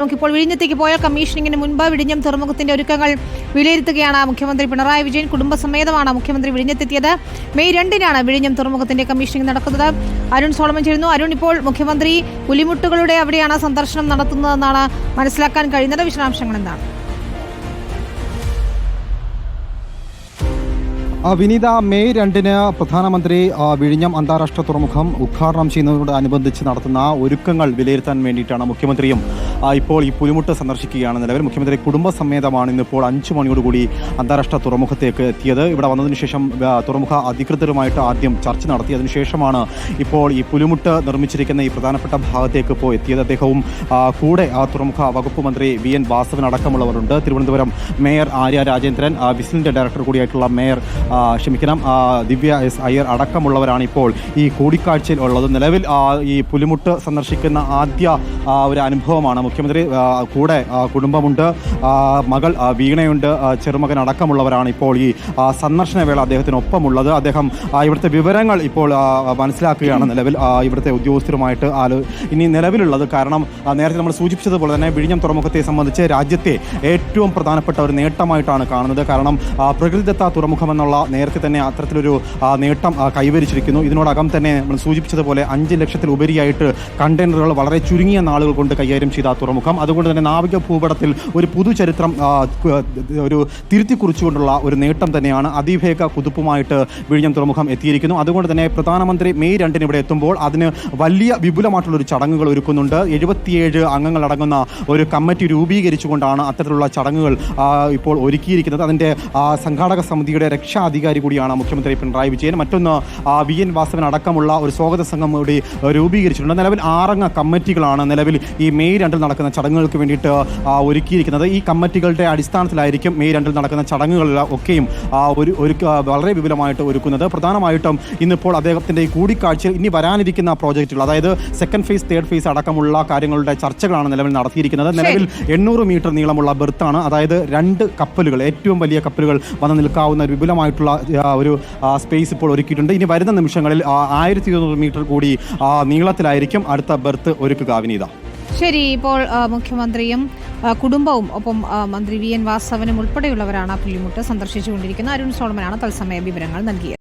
നമുക്കിപ്പോൾ വിഴിഞ്ഞത്തേക്ക് പോയ കമ്മീഷനിങ്ങിന് മുൻപ് വിഴിഞ്ഞം തുറമുഖത്തിന്റെ ഒരുക്കങ്ങൾ വിലയിരുത്തുകയാണ് മുഖ്യമന്ത്രി പിണറായി വിജയൻ. കുടുംബസമേതമാണ് മുഖ്യമന്ത്രി വിഴിഞ്ഞത്തെത്തിയത്. മെയ് 2-നാണ് വിഴിഞ്ഞം തുറമുഖത്തിന്റെ കമ്മീഷനിങ് നടക്കുന്നത്. അരുൺ സോളമൻ ചേരുന്നു. അരുൺ, ഇപ്പോൾ മുഖ്യമന്ത്രി പുലിമുട്ടുകളുടെ അവിടെയാണ് സന്ദർശനം നടത്തുന്നതെന്നാണ് മനസ്സിലാക്കാൻ കഴിയുന്നത്. വിശദാംശങ്ങൾ എന്താണ്? വിനീത, മെയ് 2-ന് പ്രധാനമന്ത്രി വിഴിഞ്ഞം അന്താരാഷ്ട്ര തുറമുഖം ഉദ്ഘാടനം ചെയ്യുന്നതിനോടനുബന്ധിച്ച് നടത്തുന്ന ഒരുക്കങ്ങൾ വിലയിരുത്താൻ വേണ്ടിയിട്ടാണ് മുഖ്യമന്ത്രിയും ഇപ്പോൾ ഈ പുലിമുട്ട് സന്ദർശിക്കുകയാണ്. നിലവിൽ മുഖ്യമന്ത്രി കുടുംബസമേതമാണ് ഇന്നിപ്പോൾ 5 മണിയോടുകൂടി അന്താരാഷ്ട്ര തുറമുഖത്തേക്ക് എത്തിയത്. ഇവിടെ വന്നതിന് ശേഷം തുറമുഖ അധികൃതരുമായിട്ട് ആദ്യം ചർച്ച നടത്തി. അതിനുശേഷമാണ് ഇപ്പോൾ ഈ പുലിമുട്ട് നിർമ്മിച്ചിരിക്കുന്ന ഈ പ്രധാനപ്പെട്ട ഭാഗത്തേക്ക് ഇപ്പോൾ എത്തിയത്. അദ്ദേഹവും കൂടെ തുറമുഖ വകുപ്പ് മന്ത്രി VN വാസവൻ അടക്കമുള്ളവരുണ്ട്. തിരുവനന്തപുരം മേയർ ആര്യ രാജേന്ദ്രൻ, വിസിലിന്റെ ഡയറക്ടർ കൂടിയായിട്ടുള്ള മേയർ ദിവ്യ S. അയ്യർ അടക്കമുള്ളവരാണ് ഇപ്പോൾ ഈ കൂടിക്കാഴ്ചയിൽ ഉള്ളത്. നിലവിൽ ഈ പുലിമുട്ട് സന്ദർശിക്കുന്ന ആദ്യ ഒരു അനുഭവമാണ്. മുഖ്യമന്ത്രി കൂടെ കുടുംബമുണ്ട്, മകൾ വീണയുണ്ട്, ചെറുമകൻ അടക്കമുള്ളവരാണ് ഇപ്പോൾ ഈ സന്ദർശന വേള അദ്ദേഹത്തിനൊപ്പമുള്ളത്. അദ്ദേഹം ഇവിടുത്തെ വിവരങ്ങൾ ഇപ്പോൾ മനസ്സിലാക്കുകയാണ്. നിലവിൽ ഇവിടുത്തെ ഉദ്യോഗസ്ഥരുമായിട്ട് ഇനി നിലവിലുള്ളത്. കാരണം നേരത്തെ നമ്മൾ സൂചിപ്പിച്ചതുപോലെ തന്നെ വിഴിഞ്ഞം തുറമുഖത്തെ സംബന്ധിച്ച് രാജ്യത്തെ ഏറ്റവും പ്രധാനപ്പെട്ട ഒരു നേട്ടമായിട്ടാണ് കാണുന്നത്. കാരണം പ്രകൃതിദത്ത തുറമുഖം എന്നുള്ള നേരത്തെ തന്നെ അത്തരത്തിലൊരു നേട്ടം കൈവരിച്ചിരിക്കുന്നു. ഇതിനോടകം തന്നെ നമ്മൾ സൂചിപ്പിച്ചതുപോലെ 5 ലക്ഷത്തിലുപരിയായിട്ട് കണ്ടെയ്നറുകൾ വളരെ ചുരുങ്ങിയ നാളുകൾ കൊണ്ട് കൈകാര്യം ചെയ്ത തുറമുഖം. അതുകൊണ്ട് തന്നെ നാവിക ഭൂപടത്തിൽ ഒരു പുതുചരിത്രം ഒരു തിരുത്തി കുറിച്ചുകൊണ്ടുള്ള ഒരു നേട്ടം തന്നെയാണ്. അതിവേഗ കുതിപ്പുമായിട്ട് വിഴിഞ്ഞം തുറമുഖം എത്തിയിരിക്കുന്നു. അതുകൊണ്ട് തന്നെ പ്രധാനമന്ത്രി മെയ് 2-ന് ഇവിടെ എത്തുമ്പോൾ അതിന് വലിയ വിപുലമായിട്ടുള്ളൊരു ചടങ്ങുകൾ ഒരുക്കുന്നുണ്ട്. 77 അംഗങ്ങളടങ്ങുന്ന ഒരു കമ്മിറ്റി രൂപീകരിച്ചുകൊണ്ടാണ് അത്തരത്തിലുള്ള ചടങ്ങുകൾ ഇപ്പോൾ ഒരുക്കിയിരിക്കുന്നത്. അതിൻ്റെ സംഘാടക സമിതിയുടെ രക്ഷാധികാരി കൂടിയാണ് മുഖ്യമന്ത്രി പിണറായി വിജയൻ. മറ്റൊന്ന് VN വാസവൻ അടക്കമുള്ള ഒരു സ്വാഗത സംഘം കൂടി രൂപീകരിച്ചിട്ടുണ്ട്. നിലവിൽ 6 അംഗ കമ്മിറ്റികളാണ് നിലവിൽ ഈ മെയ് 2-ൽ നടക്കുന്ന ചടങ്ങുകൾക്ക് വേണ്ടിയിട്ട് ഒരുക്കിയിരിക്കുന്നത്. ഈ കമ്മിറ്റികളുടെ അടിസ്ഥാനത്തിലായിരിക്കും മെയ് 2-ൽ നടക്കുന്ന ചടങ്ങുകളിൽ ഒക്കെയും വളരെ വിപുലമായിട്ട് ഒരുക്കുന്നത്. പ്രധാനമായിട്ടും ഇന്നിപ്പോൾ അദ്ദേഹത്തിൻ്റെ ഈ കൂടിക്കാഴ്ചയിൽ ഇനി വരാനിരിക്കുന്ന പ്രോജക്റ്റുകൾ, അതായത് സെക്കൻഡ് ഫേസ്, തേർഡ് ഫേസ് അടക്കമുള്ള കാര്യങ്ങളുടെ ചർച്ചകളാണ് നിലവിൽ നടത്തിയിരിക്കുന്നത്. നിലവിൽ 800 മീറ്റർ നീളമുള്ള ബെർത്താണ്, അതായത് 2 കപ്പലുകൾ, ഏറ്റവും വലിയ കപ്പലുകൾ വന്ന് നിൽക്കാവുന്ന വിപുലമായിട്ടുള്ള ഒരു സ്പേസ് ഇപ്പോൾ ഒരുക്കിയിട്ടുണ്ട്. ഇനി വരുന്ന നിമിഷങ്ങളിൽ 1200 മീറ്റർ കൂടി നീളത്തിലായിരിക്കും അടുത്ത ബെർത്ത് ഒരുക്കുക. വിനീത, ശരി. ഇപ്പോൾ മുഖ്യമന്ത്രിയും കുടുംബവും ഒപ്പം മന്ത്രി VN വാസവനും ഉൾപ്പെടെയുള്ളവരാണ് പുലിമുട്ട് സന്ദർശിച്ചുകൊണ്ടിരിക്കുന്നത്. അരുൺ സോളമനാണ് തത്സമയ വിവരങ്ങൾ നൽകിയത്.